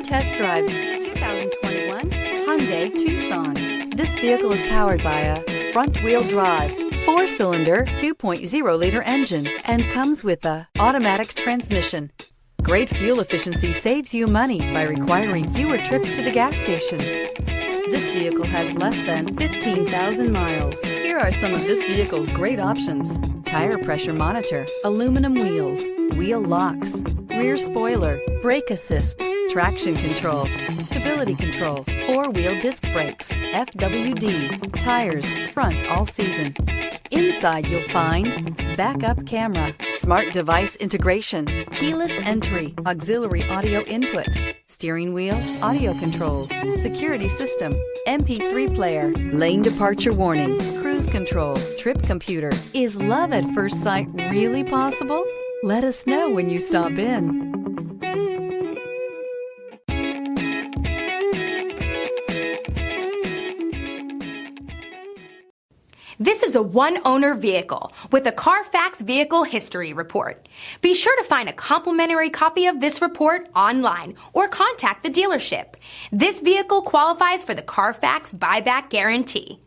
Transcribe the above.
test drive 2021 Hyundai Tucson. This vehicle is powered by a front-wheel drive, 4-cylinder, 2.0-liter engine, and comes with a automatic transmission. Great fuel efficiency saves you money by requiring fewer trips to the gas station. This vehicle has less than 15,000 miles. Here are some of this vehicle's great options: tire pressure monitor, aluminum wheels, wheel locks, rear spoiler, brake assist, traction control, stability control, 4-wheel disc brakes, FWD, tires, front all season. Inside you'll find backup camera, smart device integration, keyless entry, auxiliary audio input, steering wheel audio controls, security system, MP3 player, lane departure warning, cruise control, trip computer. Is love at first sight really possible? Let us know when you stop in. This is a one-owner vehicle with a CARFAX Vehicle History Report. Be sure to find a complimentary copy of this report online or contact the dealership. This vehicle qualifies for the CARFAX Buyback Guarantee.